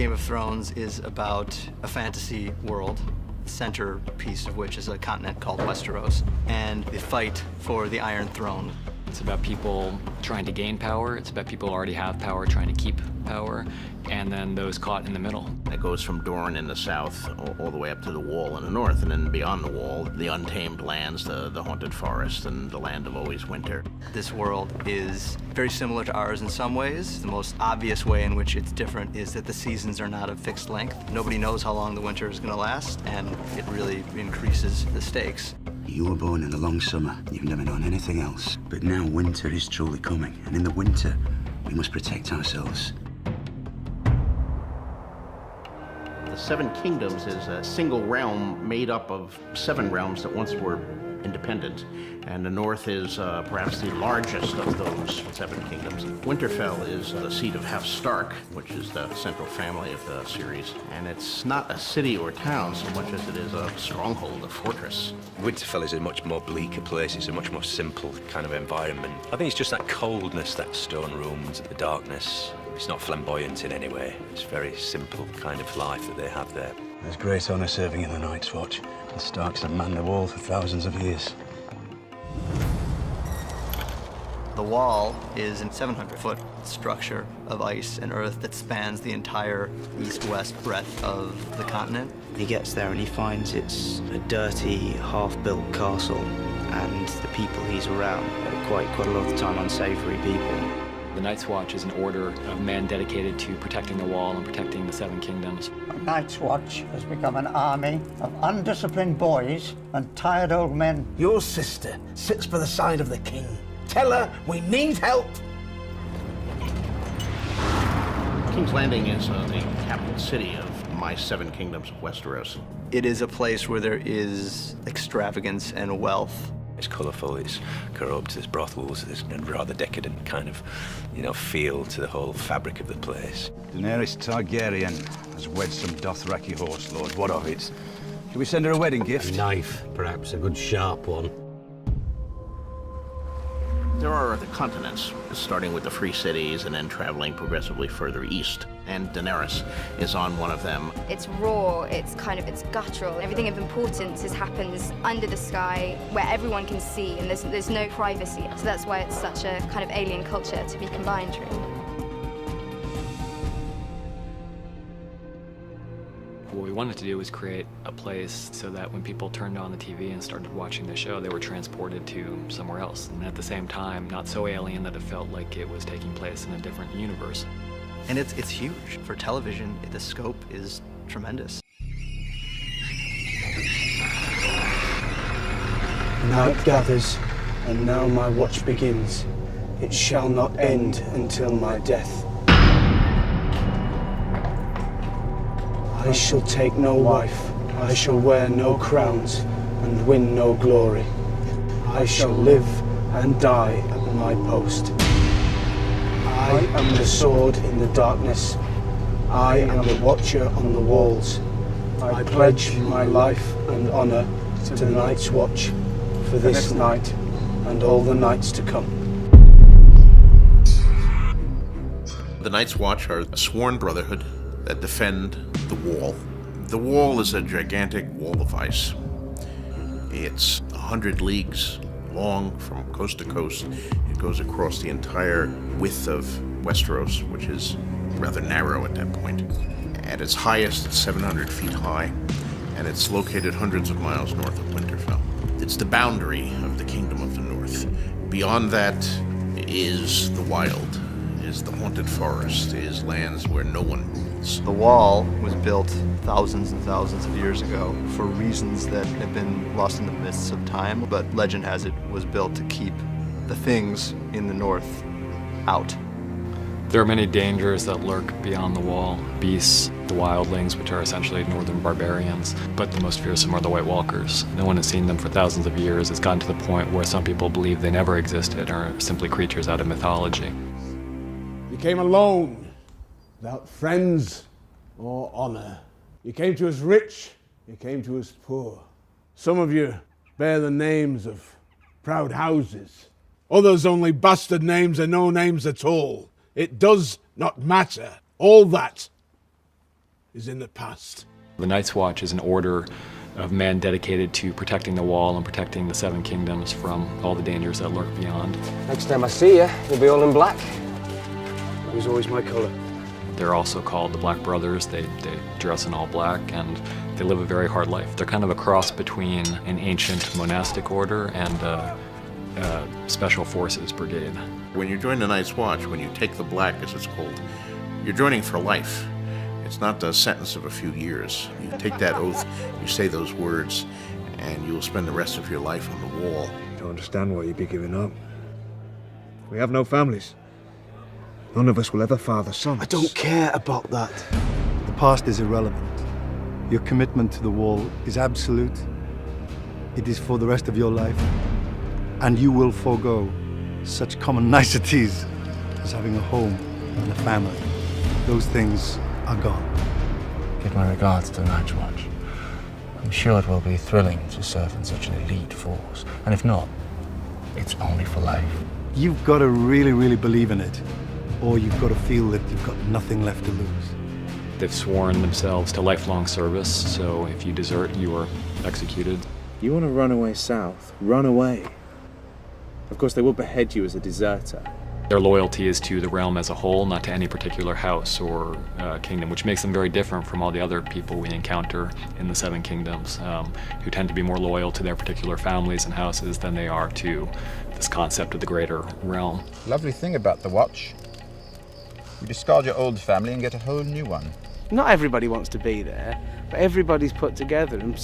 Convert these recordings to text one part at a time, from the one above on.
Game of Thrones is about a fantasy world, the centerpiece of which is a continent called Westeros, and the fight for the Iron Throne. It's about people trying to gain power. It's about people who already have power trying to keep power, and then those caught in the middle. It goes from Dorne in the south all the way up to the Wall in the north, and then beyond the Wall, the untamed lands, the haunted forest, and the land of always winter. This world is very similar to ours in some ways. The most obvious way in which it's different is that the seasons are not of fixed length. Nobody knows how long the winter is going to last, and it really increases the stakes. You were born in the long summer. You've never known anything else. But now winter is truly coming, and in the winter, we must protect ourselves. The Seven Kingdoms is a single realm made up of 7 realms that once were independent, and the north is perhaps the largest of those 7 kingdoms. Winterfell is the seat of House Stark, which is the central family of the series, and it's not a city or town so much as it is a stronghold, a fortress. Winterfell is a much more bleaker place. It's a much more simple kind of environment. I think it's just that coldness, that stone rooms, the darkness. It's not flamboyant in any way. It's a very simple kind of life that they have there. There's great honor serving in the Night's Watch. The Starks have manned the wall for thousands of years. The Wall is a 700-foot structure of ice and earth that spans the entire east-west breadth of the continent. He gets there and he finds it's a dirty, half-built castle, and the people he's around are quite a lot of the time unsavory people. The Night's Watch is an order of men dedicated to protecting the Wall and protecting the 7 kingdoms. The Night's Watch has become an army of undisciplined boys and tired old men. Your sister sits by the side of the king. Tell her we need help. King's Landing is the capital city of my 7 kingdoms of Westeros. It is a place where there is extravagance and wealth. It's colourful, it's corrupt, there's brothels, there's a rather decadent kind of, feel to the whole fabric of the place. Daenerys Targaryen has wed some Dothraki horse lord. What of it? Shall we send her a wedding gift? A knife, perhaps a good sharp one. There are the continents, starting with the Free Cities and then traveling progressively further east. And Daenerys is on one of them. It's raw, it's guttural. Everything of importance happens under the sky where everyone can see, and there's no privacy. So that's why it's such a kind of alien culture to be combined, really. What we wanted to do was create a place so that when people turned on the TV and started watching the show, they were transported to somewhere else. And at the same time, not so alien that it felt like it was taking place in a different universe. And it's huge. For television, the scope is tremendous. Night gathers, and now my watch begins. It shall not end until my death. I shall take no wife, I shall wear no crowns, and win no glory. I shall live and die at my post. I am the sword in the darkness. I am the watcher on the walls. I pledge my life and honor to the Night's Watch for this night and all the nights to come. The Night's Watch are a sworn brotherhood that defend the Wall. The Wall is a gigantic wall of ice. It's 100 leagues long from coast to coast. It goes across the entire width of Westeros, which is rather narrow at that point. At its highest, it's 700 feet high, and it's located hundreds of miles north of Winterfell. It's the boundary of the Kingdom of the North. Beyond that is the wild, is the haunted forest, is lands where no one rules. The Wall was built thousands and thousands of years ago for reasons that have been lost in the mists of time, but legend has it was built to keep the things in the north out. There are many dangers that lurk beyond the Wall. Beasts, the wildlings, which are essentially northern barbarians, but the most fearsome are the White Walkers. No one has seen them for thousands of years. It's gotten to the point where some people believe they never existed or are simply creatures out of mythology. You came alone, without friends or honor. You came to us rich, you came to us poor. Some of you bear the names of proud houses. Others only bastard names and no names at all. It does not matter. All that is in the past. The Night's Watch is an order of men dedicated to protecting the wall and protecting the Seven Kingdoms from all the dangers that lurk beyond. Next time I see you, you'll be all in black. It was always my colour. They're also called the Black Brothers. They dress in all black and they live a very hard life. They're kind of a cross between an ancient monastic order and a special forces brigade. When you join the Night's Watch, when you take the black, as it's called, you're joining for life. It's not a sentence of a few years. You take that oath, you say those words, and you will spend the rest of your life on the wall. I don't understand why you'd be giving up. We have no families. None of us will ever father sons. I don't care about that. The past is irrelevant. Your commitment to the wall is absolute. It is for the rest of your life. And you will forego such common niceties as having a home and a family. Those things are gone. Give my regards to the Night's Watch. I'm sure it will be thrilling to serve in such an elite force. And if not, it's only for life. You've got to really, really believe in it, or you've got to feel that you've got nothing left to lose. They've sworn themselves to lifelong service, so if you desert, you are executed. You want to run away south? Run away. Of course, they will behead you as a deserter. Their loyalty is to the realm as a whole, not to any particular house or kingdom, which makes them very different from all the other people we encounter in the Seven Kingdoms, who tend to be more loyal to their particular families and houses than they are to this concept of the greater realm. Lovely thing about the Watch. You discard your old family and get a whole new one. Not everybody wants to be there, but everybody's put together. And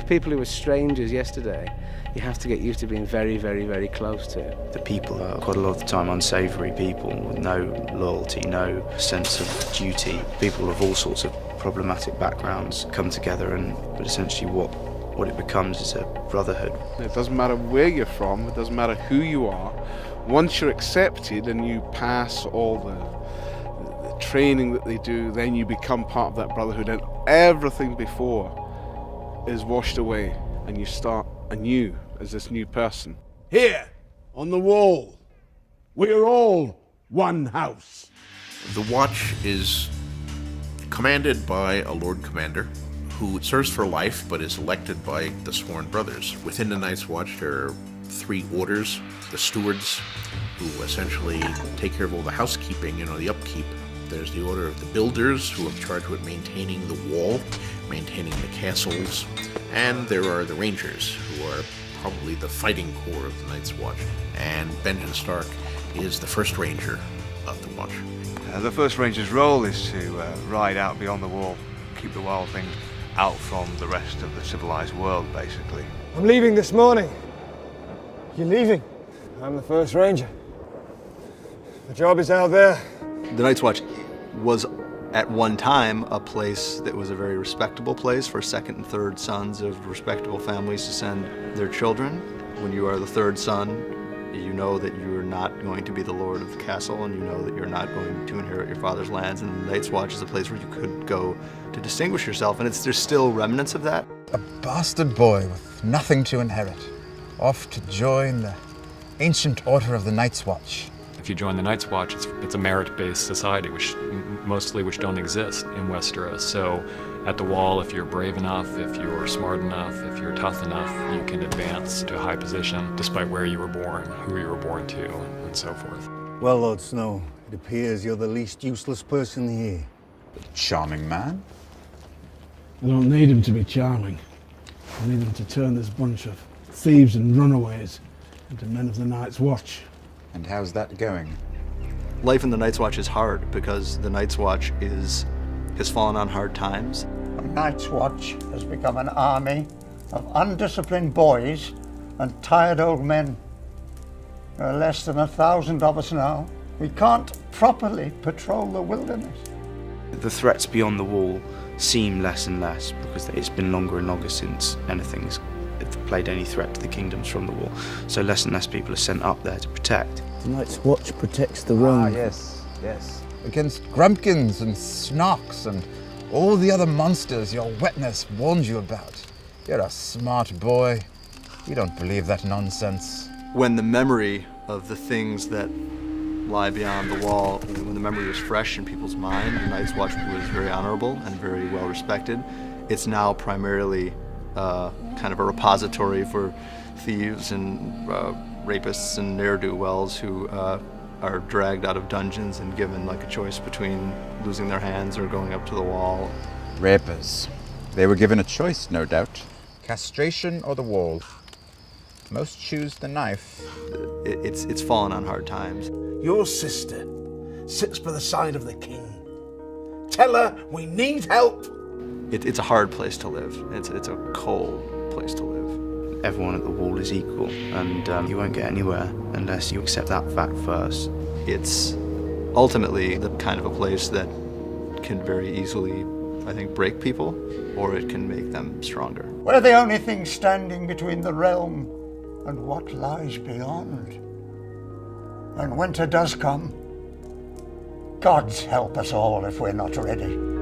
people who were strangers yesterday, you have to get used to being very, very, very close to. The people are quite a lot of the time unsavoury people with no loyalty, no sense of duty. People of all sorts of problematic backgrounds come together, but essentially what it becomes is a brotherhood. It doesn't matter where you're from, it doesn't matter who you are. Once you're accepted and you pass all the training that they do, then you become part of that brotherhood, and everything before is washed away and you start anew as this new person. Here, on the wall, we are all one house. The Watch is commanded by a Lord Commander who serves for life but is elected by the Sworn Brothers. Within the Night's Watch there are 3 orders: the stewards, who essentially take care of all the housekeeping, the upkeep. There's the order of the builders, who are charged with maintaining the wall, maintaining the castles, and there are the rangers, who are probably the fighting corps of the Night's Watch. And Benjen Stark is the first ranger of the Watch. The first ranger's role is to ride out beyond the wall, keep the wild things out from the rest of the civilized world, basically. I'm leaving this morning. You're leaving? I'm the first ranger. The job is out there. The Night's Watch was at one time a place that was a very respectable place for second and third sons of respectable families to send their children. When you are the third son, you know that you are not going to be the lord of the castle, and you know that you're not going to inherit your father's lands, and the Night's Watch is a place where you could go to distinguish yourself, and there's still remnants of that. A bastard boy with nothing to inherit, off to join the ancient order of the Night's Watch. If you join the Night's Watch, it's a merit-based society, which don't exist in Westeros. So at the wall, if you're brave enough, if you're smart enough, if you're tough enough, you can advance to a high position despite where you were born, who you were born to, and so forth. Well, Lord Snow, it appears you're the least useless person here. Charming man. I don't need him to be charming. I need him to turn this bunch of thieves and runaways into men of the Night's Watch. And how's that going? Life in the Night's Watch is hard because the Night's Watch has fallen on hard times. The Night's Watch has become an army of undisciplined boys and tired old men. There are less than 1,000 of us now. We can't properly patrol the wilderness. The threats beyond the wall seem less and less because it's been longer and longer since anything's played any threat to the kingdoms from the wall. So less and less people are sent up there to protect. The Night's Watch protects the realm. Ah, yes. Against grumpkins and snarks and all the other monsters your wetness warned you about. You're a smart boy. You don't believe that nonsense. When the memory of the things that lie beyond the wall. When the memory was fresh in people's mind, the Night's Watch was very honorable and very well respected. It's now primarily kind of a repository for thieves and rapists and ne'er-do-wells who are dragged out of dungeons and given like a choice between losing their hands or going up to the wall. Rapers. They were given a choice, no doubt. Castration or the wall. Most choose the knife. It's fallen on hard times. Your sister sits by the side of the king. Tell her we need help. It's a hard place to live. It's a cold place to live. Everyone at the wall is equal, and you won't get anywhere unless you accept that fact first. It's ultimately the kind of a place that can very easily, I think, break people, or it can make them stronger. We're the only thing standing between the realm and what lies beyond. And winter does come. Gods help us all if we're not ready.